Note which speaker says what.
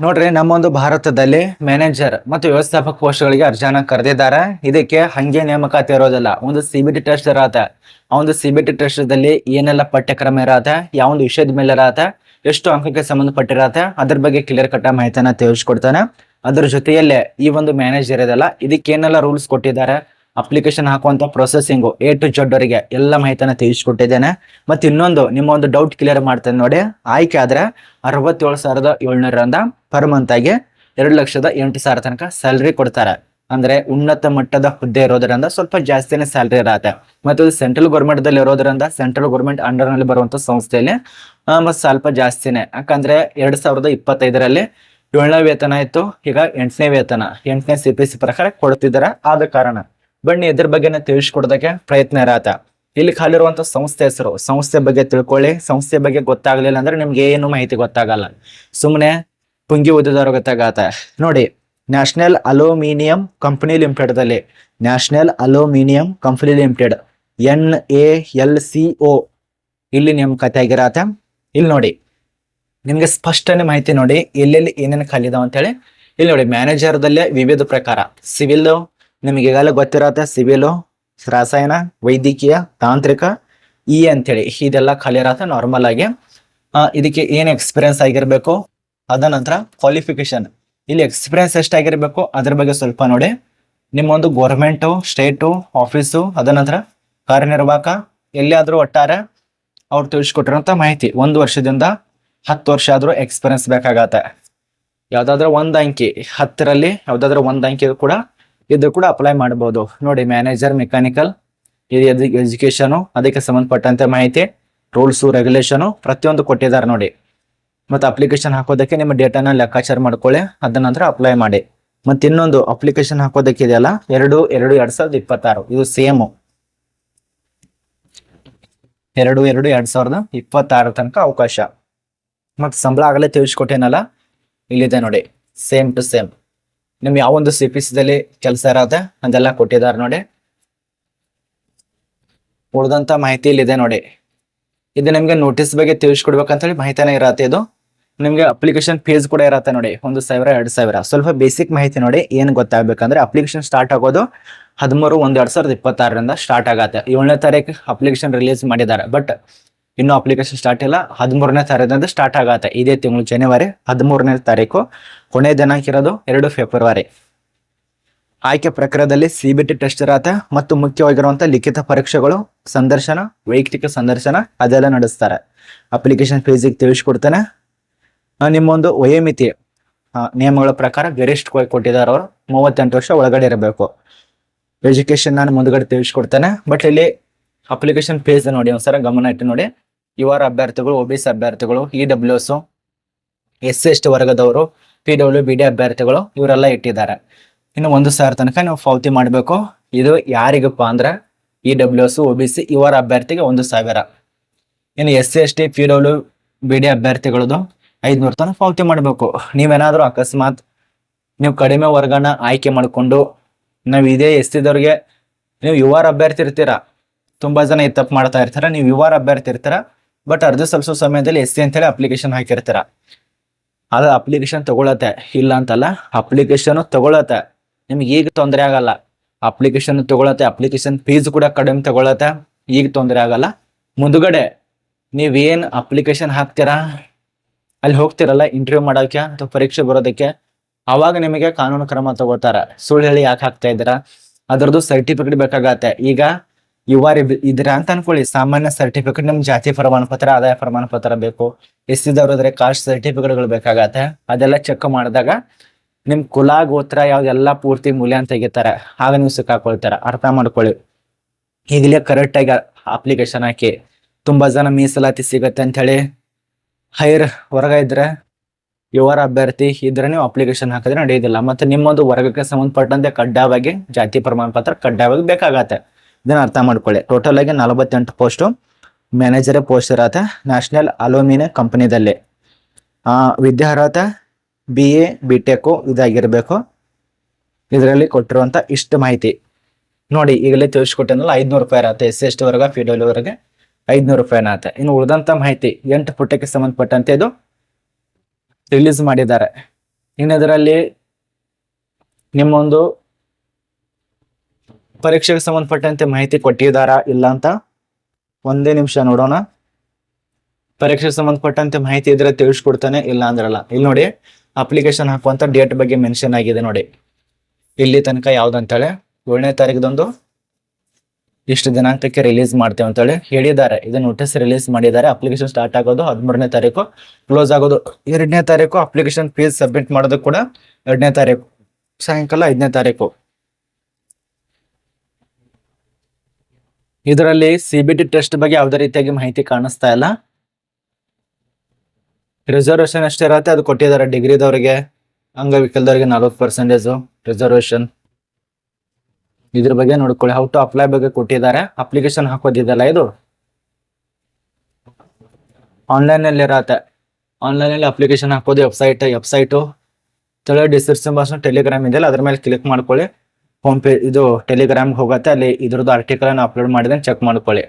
Speaker 1: ನೋಡ್ರಿ, ನಮ್ಮೊಂದು ಭಾರತದಲ್ಲಿ ಮ್ಯಾನೇಜರ್ ಮತ್ತು ವ್ಯವಸ್ಥಾಪಕ ಪೋಸ್ಟ್ಗಳಿಗೆ ಅರ್ಜಿಯನ್ನ ಕರೆದಿದ್ದಾರೆ. ಇದಕ್ಕೆ ಹಂಗೆ ನೇಮಕಾತಿ ಇರೋದಿಲ್ಲ. ಒಂದು CBT ಟೆಸ್ಟ್ ಇರತ್ತೆ. ಆ ಒಂದು CBT ಟೆಸ್ಟ್ ದಲ್ಲಿ ಏನೆಲ್ಲ ಪಠ್ಯಕ್ರಮ ಇರತ್ತೆ, ಯಾವ ಒಂದು ವಿಷಯದ ಮೇಲೆ ಇರತ್ತೆ, ಎಷ್ಟು ಅಂಕಕ್ಕೆ ಸಂಬಂಧಪಟ್ಟಿರತ್ತೆ, ಅದ್ರ ಬಗ್ಗೆ ಕ್ಲಿಯರ್ ಕಟ್ ಮಾಹಿತಿಯನ್ನ ತಿಳಿಸ್ಕೊಡ್ತಾನೆ. ಅದ್ರ ಜೊತೆಯಲ್ಲೇ ಈ ಒಂದು ಮ್ಯಾನೇಜರ್ ಇದೆಲ್ಲ, ಇದಕ್ಕೆ ಏನೆಲ್ಲ ರೂಲ್ಸ್ ಕೊಟ್ಟಿದ್ದಾರೆ, ಅಪ್ಲಿಕೇಶನ್ ಹಾಕುವಂತ ಪ್ರೊಸೆಸಿಂಗು A to Z ವರೆಗೆ ಎಲ್ಲ ಮಾಹಿತಿಯನ್ನ ತಿಳಿಸ್ಕೊಟ್ಟಿದ್ದೇನೆ. ಮತ್ತೆ ಇನ್ನೊಂದು ನಿಮ್ಮ ಒಂದು ಡೌಟ್ ಕ್ಲಿಯರ್ ಮಾಡ್ತೇನೆ ನೋಡಿ. ಆಯ್ಕೆ ಆದ್ರೆ 67,700 ಪರ್ ಮಂತ್ ಆಗಿ 2,08,000 ತನಕ ಸ್ಯಾಲರಿ ಕೊಡ್ತಾರೆ. ಅಂದ್ರೆ ಉನ್ನತ ಮಟ್ಟದ ಹುದ್ದೆ ಇರೋದ್ರಿಂದ ಸ್ವಲ್ಪ ಜಾಸ್ತಿನೇ ಸ್ಯಾಲರಿ ಇರತ್ತೆ. ಮತ್ತು ಸೆಂಟ್ರಲ್ ಗೌರ್ಮೆಂಟ್ ದಲ್ಲಿ ಇರೋದ್ರಿಂದ ಸೆಂಟ್ರಲ್ ಗೌರ್ಮೆಂಟ್ ಅಂಡರ್ ನಲ್ಲಿ ಬರುವಂತ ಸಂಸ್ಥೆಯಲ್ಲಿ ಮತ್ತೆ ಸ್ವಲ್ಪ ಜಾಸ್ತಿನೇ. ಯಾಕಂದ್ರೆ 2025ರಲ್ಲಿ 7ನೇ ವೇತನ ಇತ್ತು, ಈಗ 8ನೇ ವೇತನ 8ನೇ CPC ಪ್ರಕಾರ ಕೊಡ್ತಿದ್ದಾರೆ. ಆದ ಕಾರಣ ಬನ್ನಿ ಇದ್ರ ಬಗ್ಗೆ ತಿಳಿಸ್ಕೊಡೋದಕ್ಕೆ ಪ್ರಯತ್ನ ಇರತ್ತೆ. ಇಲ್ಲಿ ಖಾಲಿ ಇರುವಂತ ಸಂಸ್ಥೆ ಹೆಸರು, ಸಂಸ್ಥೆ ಬಗ್ಗೆ ತಿಳ್ಕೊಳ್ಳಿ. ಸಂಸ್ಥೆ ಬಗ್ಗೆ ಗೊತ್ತಾಗ್ಲಿಲ್ಲ ಅಂದ್ರೆ ನಿಮ್ಗೆ ಏನು ಮಾಹಿತಿ ಗೊತ್ತಾಗಲ್ಲ, ಸುಮ್ಮನೆ ಪುಂಗಿ ಓದಿದವ್ರು ಗೊತ್ತಾಗತ್ತೆ. ನೋಡಿ, ನ್ಯಾಷನಲ್ ಅಲ್ಯೂಮಿನಿಯಂ ಕಂಪನಿ ಲಿಮಿಟೆಡ್ ದಲ್ಲಿ, national aluminium company limited NALCO ಇಲ್ಲಿ ನೇಮಕಾತಿ ಆಗಿರತ್ತೆ. ಇಲ್ಲಿ ನೋಡಿ ನಿಮ್ಗೆ ಸ್ಪಷ್ಟನೆ ಮಾಹಿತಿ ನೋಡಿ ಎಲ್ಲೆಲ್ಲಿ ಏನೇನು ಖಾಲಿ ಇದಾವ ಅಂತ ಹೇಳಿ. ಇಲ್ಲಿ ನೋಡಿ, ಮ್ಯಾನೇಜರ್ ದಲ್ಲೇ ವಿವಿಧ ಪ್ರಕಾರ. ಸಿವಿಲ್ ನಿಮ್ಗೆ ಈಗಾಗಲೇ ಗೊತ್ತಿರತ್ತೆ, ಸಿವಿಲು, ರಾಸಾಯನ, ವೈದ್ಯಕೀಯ, ತಾಂತ್ರಿಕ, ಅಂತೇಳಿ ಇದೆಲ್ಲ ಖಾಲಿ ಇರತ್ತೆ ನಾರ್ಮಲ್ ಆಗಿ. ಇದಕ್ಕೆ ಏನ್ ಎಕ್ಸ್ಪೀರಿಯನ್ಸ್ ಆಗಿರ್ಬೇಕು, ಅದ ನಂತರ ಕ್ವಾಲಿಫಿಕೇಶನ್, ಇಲ್ಲಿ ಎಕ್ಸ್ಪೀರಿಯನ್ಸ್ ಎಷ್ಟಾಗಿರ್ಬೇಕು ಅದ್ರ ಬಗ್ಗೆ ಸ್ವಲ್ಪ ನೋಡಿ. ನಿಮ್ಮ ಒಂದು ಗೋರ್ಮೆಂಟು, ಸ್ಟೇಟು, ಆಫೀಸು, ಅದ ನಂತರ ಕಾರ್ಯನಿರ್ವಾಹಕ ಎಲ್ಲಿ ಆದ್ರೂ ಒಟ್ಟಾರೆ ಅವ್ರು ತಿಳಿಸ್ಕೊಟ್ಟಿರೋಂಥ ಮಾಹಿತಿ 1 ವರ್ಷದಿಂದ 10 ವರ್ಷ ಆದ್ರೂ ಎಕ್ಸ್ಪೀರಿಯನ್ಸ್ ಬೇಕಾಗತ್ತೆ. ಯಾವ್ದಾದ್ರು ಒಂದ್ ಅಂಕಿ 10ರಲ್ಲಿ ಯಾವ್ದಾದ್ರು ಒಂದ್ ಅಂಕಿ ಕೂಡ ಇದು ಕೂಡ ಅಪ್ಲೈ ಮಾಡಬಹುದು. ನೋಡಿ, ಮ್ಯಾನೇಜರ್ ಮೆಕ್ಯಾನಿಕಲ್ ಎಜುಕೇಶನ್, ಅದಕ್ಕೆ ಸಂಬಂಧಪಟ್ಟಂತೆ ಮಾಹಿತಿ, ರೂಲ್ಸು, ರೆಗ್ಯುಲೇಷನ್ ಪ್ರತಿಯೊಂದು ಕೊಟ್ಟಿದ್ದಾರೆ ನೋಡಿ. ಮತ್ತೆ ಅಪ್ಲಿಕೇಶನ್ ಹಾಕೋದಕ್ಕೆ ನಿಮ್ಮ ಡೇಟಾನ ಲೆಕ್ಕಾಚಾರ ಮಾಡ್ಕೊಳ್ಳಿ, ಅದ ನಂತರ ಅಪ್ಲೈ ಮಾಡಿ. ಮತ್ತೆ ಇನ್ನೊಂದು ಅಪ್ಲಿಕೇಶನ್ ಹಾಕೋದಕ್ಕೆ ಇದೆಯಲ್ಲ 2/2/2026, ಇದು ಸೇಮು 2/2/2026 ತನಕ ಅವಕಾಶ. ಮತ್ತೆ ಸಂಬಳ ಆಗಲೇ ತಿಳಿಸ್ಕೊಟ್ಟೇನಲ್ಲ, ಇಲ್ಲಿದೆ ನೋಡಿ, ಸೇಮ್ ಟು ಸೇಮ್. ನಿಮ್ಗೆ ಯಾವೊಂದು CPC ದಲ್ಲಿ ಕೆಲಸ ಇರತ್ತೆ ಅದೆಲ್ಲ ಕೊಟ್ಟಿದ್ದಾರೆ ನೋಡಿ. ಉಳಿದಂತ ಮಾಹಿತಿ ಇಲ್ಲಿದೆ ನೋಡಿ. ಇದು ನಿಮ್ಗೆ ನೋಟಿಸ್ ಬಗ್ಗೆ ತಿಳಿಸ್ಕೊಡ್ಬೇಕಂತ ಹೇಳಿ ಮಾಹಿತಿನೇ ಇರತ್ತೆ. ಇದು ನಿಮ್ಗೆ ಅಪ್ಲಿಕೇಶನ್ ಫೀಸ್ ಕೂಡ ಇರತ್ತೆ ನೋಡಿ, 1,000 2,000. ಸ್ವಲ್ಪ ಬೇಸಿಕ್ ಮಾಹಿತಿ ನೋಡಿ. ಏನ್ ಗೊತ್ತಾಗ್ಬೇಕಂದ್ರೆ ಅಪ್ಲಿಕೇಶನ್ ಸ್ಟಾರ್ಟ್ ಆಗೋದು 13/1/2026 ಸ್ಟಾರ್ಟ್ ಆಗತ್ತೆ. 7ನೇ ತಾರೀಕು ಅಪ್ಲಿಕೇಶನ್ ರಿಲೀಸ್ ಮಾಡಿದ್ದಾರೆ, ಬಟ್ ಇನ್ನು ಅಪ್ಲಿಕೇಶನ್ ಸ್ಟಾರ್ಟ್ ಇಲ್ಲ. 13ನೇ ತಾರೀಕಿಂದ ಸ್ಟಾರ್ಟ್ ಆಗತ್ತೆ. ಇದೇ ತಿಂಗಳು ಜನವರಿ 13ನೇ ತಾರೀಕು. ಕೊನೆ ದಿನಾಂಕ ಇರೋದು 2 ಫೆಬ್ರವರಿ. ಆಯ್ಕೆ ಪ್ರಕ್ರಿಯೆಯಲ್ಲಿ CBT ಟೆಸ್ಟ್ ಇರತ್ತೆ ಮತ್ತು ಮುಖ್ಯವಾಗಿರುವಂತ ಲಿಖಿತ ಪರೀಕ್ಷೆಗಳು, ಸಂದರ್ಶನ, ವೈಯಕ್ತಿಕ ಸಂದರ್ಶನ ಅದೆಲ್ಲ ನಡೆಸ್ತಾರೆ. ಅಪ್ಲಿಕೇಶನ್ ಫೀಸಿಗೆ ತಿಳಿಸ್ಕೊಡ್ತಾನೆ. ನಿಮ್ಮೊಂದು ವಯೋಮಿತಿ ನಿಯಮಗಳ ಪ್ರಕಾರ ಗರಿಷ್ಠ ಕೊಟ್ಟಿದ್ದಾರೆ ಅವರು 38 ವರ್ಷ ಒಳಗಡೆ ಇರಬೇಕು. ಎಜುಕೇಶನ್ ನಾನು ಮುಂದ್ಗಡೆ ತಿಳಿಸ್ಕೊಡ್ತೇನೆ. ಬಟ್ ಇಲ್ಲಿ ಅಪ್ಲಿಕೇಶನ್ ಫೀಸ್ ನೋಡಿ ಒಂದ್ಸಲ ಗಮನ ಇಟ್ಟು ನೋಡಿ. UR ಅಭ್ಯರ್ಥಿಗಳು, OBC ಅಭ್ಯರ್ಥಿಗಳು, EWS, SC/ST ವರ್ಗದವರು, PWBD ಅಭ್ಯರ್ಥಿಗಳು ಇವರೆಲ್ಲ ಇಟ್ಟಿದ್ದಾರೆ. ಇನ್ನು 1,000 ತನಕ ನೀವು ಪಾವತಿ ಮಾಡಬೇಕು. ಇದು ಯಾರಿಗಪ್ಪ ಅಂದ್ರೆ EWS, OBC UR ಅಭ್ಯರ್ಥಿಗೆ 1,000. ಇನ್ನು SC/ST PWBD ಅಭ್ಯರ್ಥಿಗಳದು 500 ತನಕ ಪಾವತಿ ಮಾಡಬೇಕು. ನೀವೇನಾದ್ರೂ ಅಕಸ್ಮಾತ್ ನೀವು ಕಡಿಮೆ ವರ್ಗನ ಆಯ್ಕೆ ಮಾಡಿಕೊಂಡು ನಾವು ಇದೇ SC-ದವ್ರಿಗೆ ನೀವು UR ಅಭ್ಯರ್ಥಿ ಇರ್ತೀರಾ, ತುಂಬಾ ಜನ ಈ ತಪ್ಪು ಮಾಡ್ತಾ ಇರ್ತಾರ. ನೀವು UR ಅಭ್ಯರ್ಥಿ ಇರ್ತೀರ, ಬಟ್ ಅರ್ಧ ಸಲ್ಲಿಸೋ ಸಮಯದಲ್ಲಿ SC ಅಂತ ಹೇಳಿ ಅಪ್ಲಿಕೇಶನ್ ಹಾಕಿರ್ತೀರ. ಅದು ಅಪ್ಲಿಕೇಶನ್ ತಗೊಳತ್ತೆ, ಇಲ್ಲ ಅಂತಲ್ಲ, ಅಪ್ಲಿಕೇಶನ್ ತಗೊಳತ್ತೆ. ನಿಮ್ಗೆ ಈಗ ತೊಂದರೆ ಆಗಲ್ಲ, ಅಪ್ಲಿಕೇಶನ್ ತಗೊಳತ್ತೆ. ಅಪ್ಲಿಕೇಶನ್ ಫೀಸ್ ಕೂಡ ಕಡಿಮೆ ತಗೊಳತ್ತೆ, ಈಗ ತೊಂದರೆ ಆಗಲ್ಲ. ಮುಂದ್ಗಡೆ ನೀವೇನ್ ಅಪ್ಲಿಕೇಶನ್ ಹಾಕ್ತೀರಾ, ಅಲ್ಲಿ ಹೋಗ್ತಿರಲ್ಲ ಇಂಟರ್ವ್ಯೂ ಮಾಡೋಕೆ ಅಥವಾ ಪರೀಕ್ಷೆ ಬರೋದಕ್ಕೆ, ಅವಾಗ ನಿಮಗೆ ಕಾನೂನು ಕ್ರಮ ತಗೋತಾರ. ಸುಳ್ಳು ಹೇಳಿ ಯಾಕೆ ಹಾಕ್ತಾ ಇದ್ದೀರಾ, ಅದರದ್ದು ಸರ್ಟಿಫಿಕೇಟ್ ಬೇಕಾಗತ್ತೆ. ಈಗ UR ಇದ್ರ ಅಂತ ಅನ್ಕೊಳ್ಳಿ, ಸಾಮಾನ್ಯ ಸರ್ಟಿಫಿಕೇಟ್, ನಿಮ್ ಜಾತಿ ಪ್ರಮಾಣ ಪತ್ರ, ಆದಾಯ ಪ್ರಮಾಣ ಪತ್ರ ಬೇಕು. SC-ದವ್ರದ್ರೆ ಕಾಸ್ಟ್ ಸರ್ಟಿಫಿಕೇಟ್ಗಳು ಬೇಕಾಗತ್ತೆ. ಅದೆಲ್ಲ ಚೆಕ್ ಮಾಡಿದಾಗ ನಿಮ್ ಕುಲ, ಗೋತ್ರ ಯಾವ್ದೆಲ್ಲ ಪೂರ್ತಿ ಮೂಲ್ಯ ಅಂತ ತೆಗಿತಾರೆ. ಆಗ ನೀವು ಸಿಕ್ಕಾಕೊಳ್ತಾರ. ಅರ್ಥ ಮಾಡ್ಕೊಳ್ಳಿ. ಈಗಲೇ ಕರೆಕ್ಟ್ ಆಗಿ ಅಪ್ಲಿಕೇಶನ್ ಹಾಕಿ. ತುಂಬಾ ಜನ ಮೀಸಲಾತಿ ಸಿಗತ್ತೆ ಅಂತ ಹೇಳಿ ಹೈರ್ ವರ್ಗ ಇದ್ರೆ, UR ಅಭ್ಯರ್ಥಿ ಇದ್ರೆ ನೀವು ಅಪ್ಲಿಕೇಶನ್ ಹಾಕಿದ್ರೆ ನಡೆಯೋದಿಲ್ಲ. ಮತ್ತೆ ನಿಮ್ಮೊಂದು ವರ್ಗಕ್ಕೆ ಸಂಬಂಧಪಟ್ಟಂತೆ ಕಡ್ಡಾಯವಾಗಿ ಜಾತಿ ಪ್ರಮಾಣ ಪತ್ರ ಕಡ್ಡಾಯವಾಗಿ ಬೇಕಾಗತ್ತೆ. ಇದನ್ನ ಅರ್ಥ ಮಾಡ್ಕೊಳ್ಳಿ. ಟೋಟಲ್ ಆಗಿ 48 ಪೋಸ್ಟು ಮ್ಯಾನೇಜರ್ ಪೋಸ್ಟ್ ಇರತ್ತೆ ನ್ಯಾಷನಲ್ ಅಲ್ಯೂಮಿನಿಯಂ ಕಂಪನಿದಲ್ಲಿ. ವಿದ್ಯಾರ್ಹತೆ BA BTech ಇದಾಗಿರ್ಬೇಕು. ಇದರಲ್ಲಿ ಕೊಟ್ಟಿರುವಂತ ಇಷ್ಟು ಮಾಹಿತಿ ನೋಡಿ. ಈಗಲೇ ತಿಳಿಸ್ಕೊಟ್ಟೇನಲ್ಲ, 500 ರೂಪಾಯಿ ಇರತ್ತೆ. SC/ST ವರ್ಗ, PWD ವರ್ಗ 500 ರೂಪಾಯಿ ಇರತ್ತೆ. ಇನ್ನು ಉಳಿದಂತ ಮಾಹಿತಿ 8 ಪುಟಕ್ಕೆ ಸಂಬಂಧಪಟ್ಟಂತೆ ಇದು ರಿಲೀಸ್ ಮಾಡಿದ್ದಾರೆ. ಇನ್ನು ಇದರಲ್ಲಿ ನಿಮ್ಮೊಂದು ಪರೀಕ್ಷೆಗೆ ಸಂಬಂಧಪಟ್ಟಂತೆ ಮಾಹಿತಿ ಕೊಟ್ಟಿದ್ದಾರಾ ಇಲ್ಲ ಅಂತ ಒಂದೇ ನಿಮಿಷ ನೋಡೋಣ. ಪರೀಕ್ಷೆಗೆ ಸಂಬಂಧಪಟ್ಟಂತೆ ಮಾಹಿತಿ ಇದ್ರೆ ತಿಳಿಸ್ಕೊಡ್ತಾನೆ, ಇಲ್ಲ ಅಂದ್ರಲ್ಲ. ಇಲ್ಲಿ ನೋಡಿ ಅಪ್ಲಿಕೇಶನ್ ಹಾಕುವಂತ ಡೇಟ್ ಬಗ್ಗೆ ಮೆನ್ಷನ್ ಆಗಿದೆ ನೋಡಿ. ಇಲ್ಲಿ ತನಕ ಯಾವ್ದಂತೇಳಿ 7ನೇ ತಾರೀಕದಂದು ಇಷ್ಟು ದಿನಾಂಕಕ್ಕೆ ರಿಲೀಸ್ ಮಾಡ್ತೇವೆ ಅಂತೇಳಿ ಹೇಳಿದ್ದಾರೆ. ಇದು ನೋಟಿಸ್ ರಿಲೀಸ್ ಮಾಡಿದ್ದಾರೆ. ಅಪ್ಲಿಕೇಶನ್ ಸ್ಟಾರ್ಟ್ ಆಗೋದು 13ನೇ ತಾರೀಕು, ಕ್ಲೋಸ್ ಆಗೋದು 2ನೇ ತಾರೀಕು. ಅಪ್ಲಿಕೇಶನ್ ಫೀಸ್ ಸಬ್ಮಿಟ್ ಮಾಡೋದು ಕೂಡ 2ನೇ ತಾರೀಕು ಸಾಯಂಕಾಲ 5ನೇ ತಾರೀಕು. ಇದರಲ್ಲಿ CBT ಟೆಸ್ಟ್ ಬಗ್ಗೆ ಯಾವುದೇ ರೀತಿಯಾಗಿ ಮಾಹಿತಿ ಕಾಣಿಸ್ತಾ ಇಲ್ಲ. ರಿಸರ್ವೇಶನ್ ಅಷ್ಟೇ ಇರತ್ತೆ, ಅದು ಕೊಟ್ಟಿದ್ದಾರೆ. ಡಿಗ್ರಿದವರಿಗೆ, ಅಂಗವಿಕಲದವರಿಗೆ 40% ರಿಸರ್ವೇಶನ್. ಇದ್ರ ಬಗ್ಗೆ ನೋಡ್ಕೊಳ್ಳಿ. ಹೌ ಟು ಅಪ್ಲೈ ಬಗ್ಗೆ ಕೊಟ್ಟಿದ್ದಾರೆ. ಅಪ್ಲಿಕೇಶನ್ ಹಾಕೋದಿದೆಲ್ಲ ಇದು ಆನ್ಲೈನ್ ಅಲ್ಲಿ ಇರತ್ತೆ. ಆನ್ಲೈನ್ ಅಲ್ಲಿ ಅಪ್ಲಿಕೇಶನ್ ಹಾಕೋದು. ವೆಬ್ಸೈಟು ತಳ ಡಿಸ್ಕ್ರಿಪ್ಷನ್ ಬಾಕ್ಸ್ ಟೆಲಿಗ್ರಾಮ್ ಇದೆಯಲ್ಲ ಅದ್ರ ಮೇಲೆ ಕ್ಲಿಕ್ ಮಾಡ್ಕೊಳ್ಳಿ. ಹೋಮ್ ಪೇಜ್ ಇದು ಟೆಲಿಗ್ರಾಮ್ಗೆ ಹೋಗತ್ತೆ. ಅಲ್ಲಿ ಇದ್ರದ್ದು ಆರ್ಟಿಕಲ್ ಅನ್ನು ಅಪ್ಲೋಡ್ ಮಾಡಿದ್ರೆ ಚೆಕ್ ಮಾಡ್ಕೊಳ್ಳಿ.